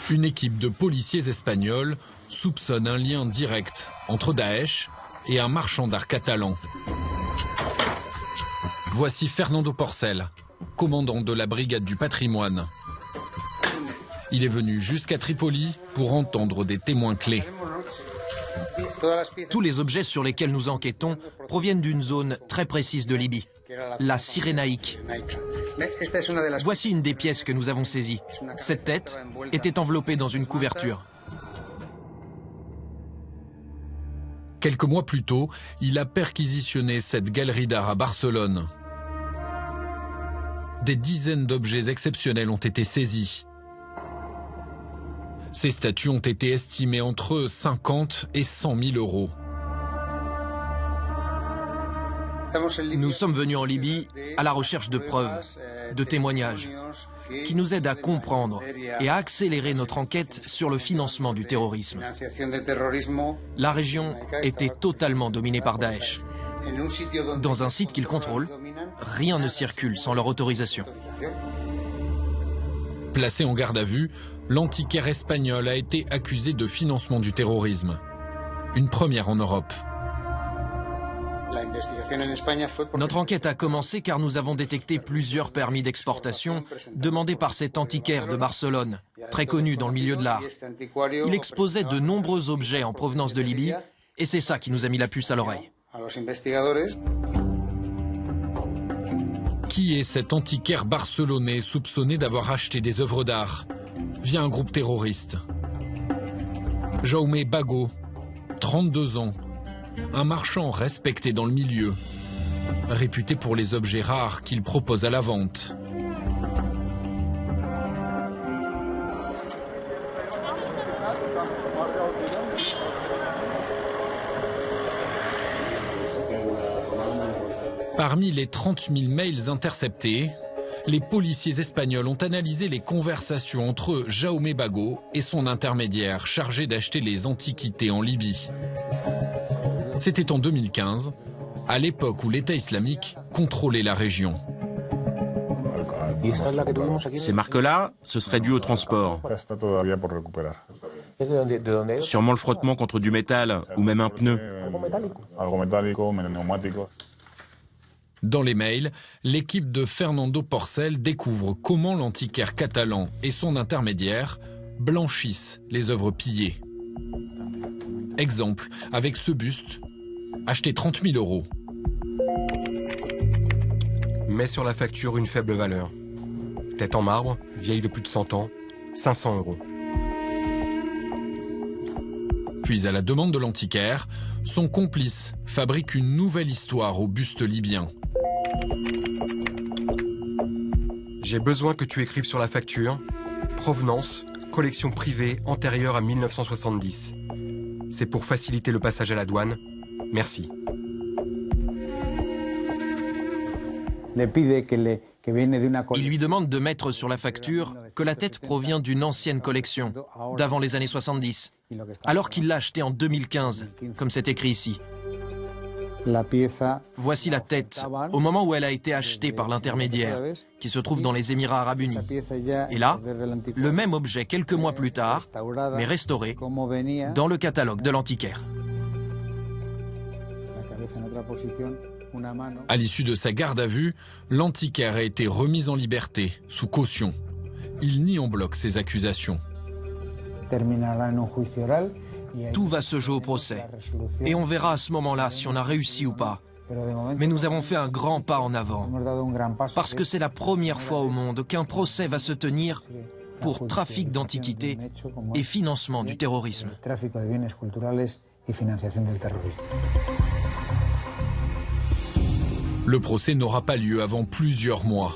Une équipe de policiers espagnols soupçonne un lien direct entre Daesh et un marchand d'art catalan. Voici Fernando Porcel, commandant de la brigade du patrimoine. Il est venu jusqu'à Tripoli pour entendre des témoins clés. Tous les objets sur lesquels nous enquêtons proviennent d'une zone très précise de Libye, la Cyrénaïque. Voici une des pièces que nous avons saisies. Cette tête était enveloppée dans une couverture. Quelques mois plus tôt, il a perquisitionné cette galerie d'art à Barcelone. Des dizaines d'objets exceptionnels ont été saisis. Ces statues ont été estimées entre 50 et 100 000 euros. Nous sommes venus en Libye à la recherche de preuves, de témoignages, qui nous aident à comprendre et à accélérer notre enquête sur le financement du terrorisme. La région était totalement dominée par Daesh. Dans un site qu'ils contrôlent, rien ne circule sans leur autorisation. Placé en garde à vue, l'antiquaire espagnol a été accusé de financement du terrorisme. Une première en Europe. Notre enquête a commencé car nous avons détecté plusieurs permis d'exportation demandés par cet antiquaire de Barcelone, très connu dans le milieu de l'art. Il exposait de nombreux objets en provenance de Libye et c'est ça qui nous a mis la puce à l'oreille. Qui est cet antiquaire barcelonais soupçonné d'avoir acheté des œuvres d'art via un groupe terroriste? Jaume Bago, 32 ans, un marchand respecté dans le milieu, réputé pour les objets rares qu'il propose à la vente. Parmi les 30 000 mails interceptés, les policiers espagnols ont analysé les conversations entre Jaume Bago et son intermédiaire chargé d'acheter les antiquités en Libye. C'était en 2015, à l'époque où l'État islamique contrôlait la région. Ces marques-là, ce serait dû au transport. Sûrement le frottement contre du métal ou même un pneu. Dans les mails, l'équipe de Fernando Porcel découvre comment l'antiquaire catalan et son intermédiaire blanchissent les œuvres pillées. Exemple, avec ce buste, acheté 30 000 euros. Mets sur la facture une faible valeur. Tête en marbre, vieille de plus de 100 ans, 500 euros. Puis à la demande de l'antiquaire, son complice fabrique une nouvelle histoire au buste libyen. J'ai besoin que tu écrives sur la facture « Provenance, collection privée antérieure à 1970 ». C'est pour faciliter le passage à la douane. Merci. Il lui demande de mettre sur la facture que la tête provient d'une ancienne collection, d'avant les années 70, alors qu'il l'a achetée en 2015, comme c'est écrit ici. Voici la tête, au moment où elle a été achetée par l'intermédiaire, qui se trouve dans les Émirats Arabes Unis. Et là, le même objet quelques mois plus tard, mais restauré, dans le catalogue de l'antiquaire. À l'issue de sa garde à vue, l'antiquaire a été remis en liberté, sous caution. Il nie en bloc ses accusations. Tout va se jouer au procès. Et on verra à ce moment-là si on a réussi ou pas. Mais nous avons fait un grand pas en avant. Parce que c'est la première fois au monde qu'un procès va se tenir pour trafic d'antiquités et financement du terrorisme. Le procès n'aura pas lieu avant plusieurs mois.